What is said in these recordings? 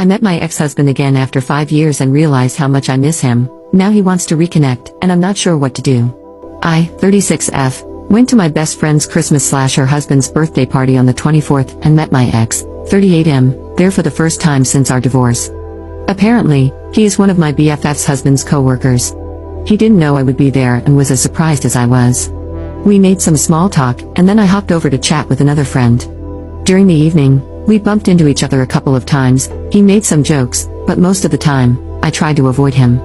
I met my ex-husband again after 5 years and realized how much I miss him. Now he wants to reconnect, and I'm not sure what to do. I, 36F, went to my best friend's Christmas/her husband's birthday party on the 24th and met my ex, 38M, there for the first time since our divorce. Apparently, he is one of my BFF's husband's co-workers. He didn't know I would be there and was as surprised as I was. We made some small talk, and then I hopped over to chat with another friend. During the evening, we bumped into each other a couple of times. He made some jokes, but most of the time, I tried to avoid him.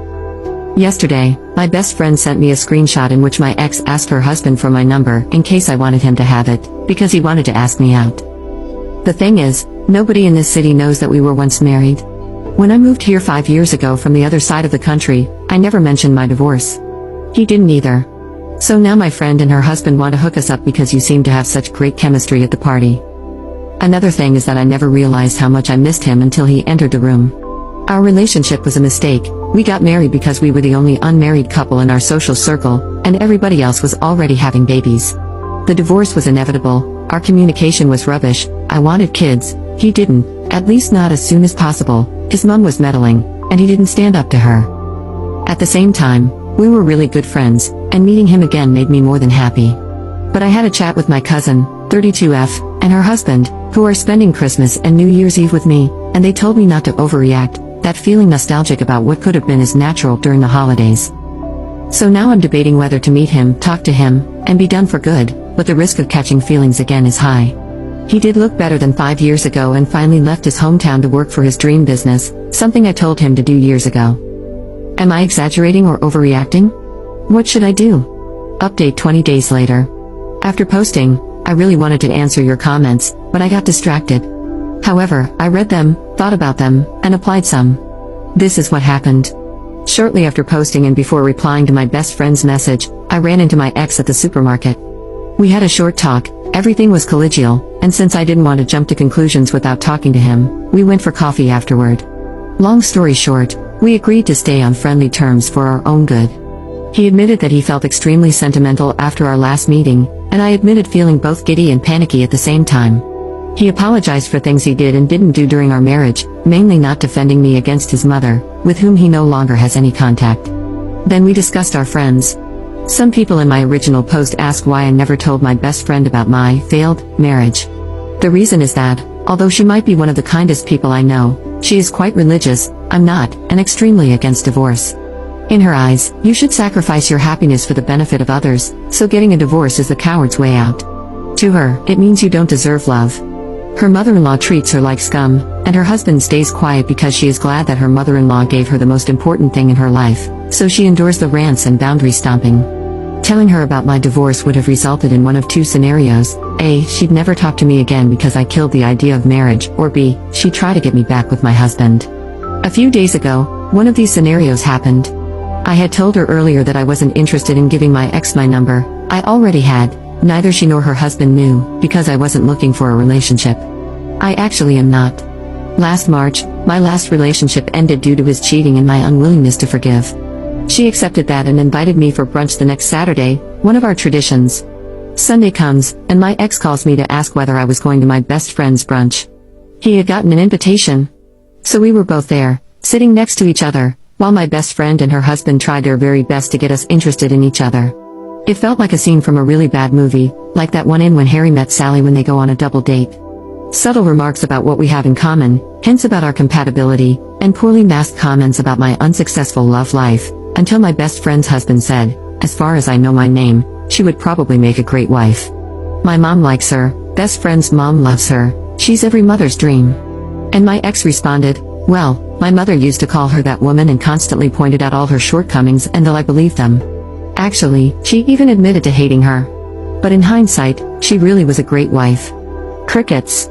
Yesterday, my best friend sent me a screenshot in which my ex asked her husband for my number in case I wanted him to have it, because he wanted to ask me out. The thing is, nobody in this city knows that we were once married. When I moved here 5 years ago from the other side of the country, I never mentioned my divorce. He didn't either. So now my friend and her husband want to hook us up because you seem to have such great chemistry at the party. Another thing is that I never realized how much I missed him until he entered the room. Our relationship was a mistake. We got married because we were the only unmarried couple in our social circle, and everybody else was already having babies. The divorce was inevitable. Our communication was rubbish. I wanted kids. He didn't, at least not as soon as possible. His mom was meddling, and he didn't stand up to her. At the same time, we were really good friends, and meeting him again made me more than happy. But I had a chat with my cousin, 32F, and her husband, who are spending Christmas and New Year's Eve with me, and they told me not to overreact. That feeling nostalgic about what could have been is natural during the holidays. So now I'm debating whether to meet him, talk to him, and be done for good, but the risk of catching feelings again is high. He did look better than 5 years ago and finally left his hometown to work for his dream business, something I told him to do years ago. Am I exaggerating or overreacting? What should I do? Update 20 days later. After posting, I really wanted to answer your comments, but I got distracted. However, I read them, thought about them, and applied some. This is what happened. Shortly after posting and before replying to my best friend's message, I ran into my ex at the supermarket. We had a short talk, everything was collegial, and since I didn't want to jump to conclusions without talking to him, we went for coffee afterward. Long story short, we agreed to stay on friendly terms for our own good. He admitted that he felt extremely sentimental after our last meeting, and I admitted feeling both giddy and panicky at the same time. He apologized for things he did and didn't do during our marriage, mainly not defending me against his mother, with whom he no longer has any contact. Then we discussed our friends. Some people in my original post asked why I never told my best friend about my failed marriage. The reason is that, although she might be one of the kindest people I know, she is quite religious. I'm not, and extremely against divorce. In her eyes, you should sacrifice your happiness for the benefit of others, so getting a divorce is the coward's way out. To her, it means you don't deserve love. Her mother-in-law treats her like scum, and her husband stays quiet because she is glad that her mother-in-law gave her the most important thing in her life, so she endures the rants and boundary stomping. Telling her about my divorce would have resulted in one of two scenarios: A, she'd never talk to me again because I killed the idea of marriage, or B, she'd try to get me back with my husband. A few days ago, one of these scenarios happened. I had told her earlier that I wasn't interested in giving my ex my number. I already had. Neither she nor her husband knew, because I wasn't looking for a relationship. I actually am not. Last March, my last relationship ended due to his cheating and my unwillingness to forgive. She accepted that and invited me for brunch the next Saturday, one of our traditions. Sunday comes, and my ex calls me to ask whether I was going to my best friend's brunch. He had gotten an invitation. So we were both there, sitting next to each other, while my best friend and her husband tried their very best to get us interested in each other. It felt like a scene from a really bad movie, like that one in When Harry Met Sally when they go on a double date. Subtle remarks about what we have in common, hints about our compatibility, and poorly masked comments about my unsuccessful love life, until my best friend's husband said, "As far as I know my name, she would probably make a great wife. My mom likes her, best friend's mom loves her, she's every mother's dream." And my ex responded, "Well, my mother used to call her that woman and constantly pointed out all her shortcomings until I believed them. Actually, she even admitted to hating her. But in hindsight, she really was a great wife." Crickets.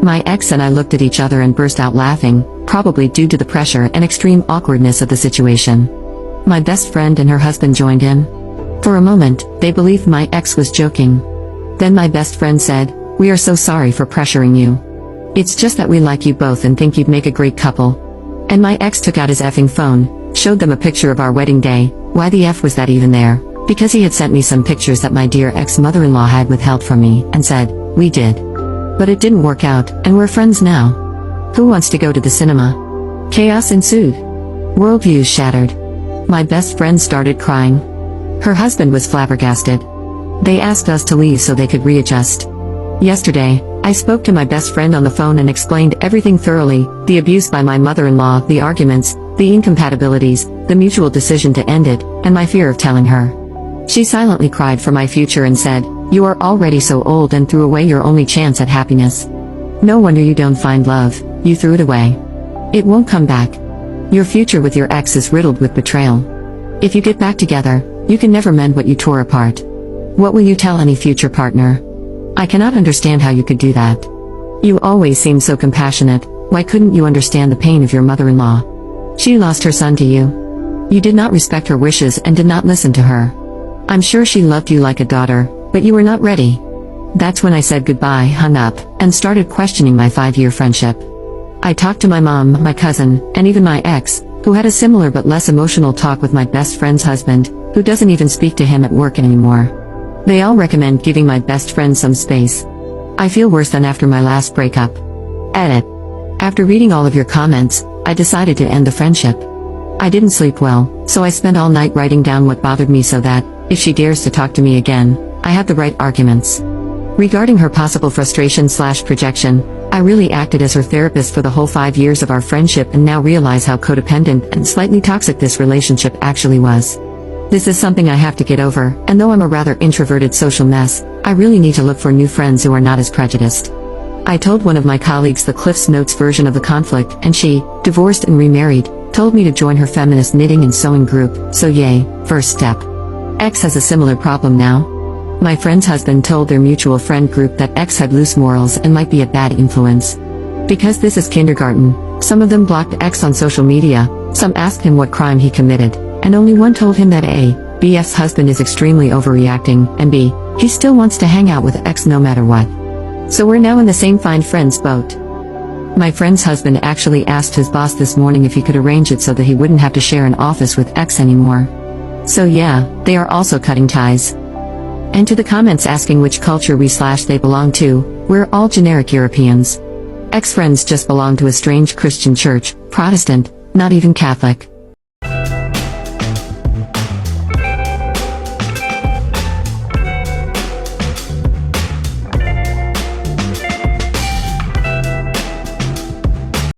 My ex and I looked at each other and burst out laughing, probably due to the pressure and extreme awkwardness of the situation. My best friend and her husband joined in. For a moment, they believed my ex was joking. Then my best friend said, "We are so sorry for pressuring you. It's just that we like you both and think you'd make a great couple." And my ex took out his effing phone, showed them a picture of our wedding day. Why the F was that even there? Because he had sent me some pictures that my dear ex-mother-in-law had withheld from me, and said, "We did. But it didn't work out, and we're friends now." Who wants to go to the cinema? Chaos ensued. Worldviews shattered. My best friend started crying. Her husband was flabbergasted. They asked us to leave so they could readjust. Yesterday, I spoke to my best friend on the phone and explained everything thoroughly, the abuse by my mother-in-law, the arguments, the incompatibilities, the mutual decision to end it, and my fear of telling her. She silently cried for my future and said, "You are already so old and threw away your only chance at happiness. No wonder you don't find love, you threw it away. It won't come back. Your future with your ex is riddled with betrayal. If you get back together, you can never mend what you tore apart. What will you tell any future partner? I cannot understand how you could do that. You always seemed so compassionate, why couldn't you understand the pain of your mother-in-law? She lost her son to you. You did not respect her wishes and did not listen to her. I'm sure she loved you like a daughter, but you were not ready." That's when I said goodbye, hung up, and started questioning my 5-year friendship. I talked to my mom, my cousin, and even my ex, who had a similar but less emotional talk with my best friend's husband, who doesn't even speak to him at work anymore. They all recommend giving my best friend some space. I feel worse than after my last breakup. Edit. After reading all of your comments, I decided to end the friendship. I didn't sleep well, so I spent all night writing down what bothered me so that, if she dares to talk to me again, I have the right arguments. Regarding her possible frustration/projection, I really acted as her therapist for the whole 5 years of our friendship and now realize how codependent and slightly toxic this relationship actually was. This is something I have to get over, and though I'm a rather introverted social mess, I really need to look for new friends who are not as prejudiced. I told one of my colleagues the Cliff's Notes version of the conflict, and she, divorced and remarried, told me to join her feminist knitting and sewing group, so yay, first step. X has a similar problem now. My friend's husband told their mutual friend group that X had loose morals and might be a bad influence. Because this is kindergarten, some of them blocked X on social media, some asked him what crime he committed, and only one told him that A, BF's husband is extremely overreacting, and B, he still wants to hang out with X no matter what. So we're now in the same find friends boat. My friend's husband actually asked his boss this morning if he could arrange it so that he wouldn't have to share an office with X anymore. So yeah, they are also cutting ties. And to the comments asking which culture we/they belong to, we're all generic Europeans. X-friends just belong to a strange Christian church, Protestant, not even Catholic.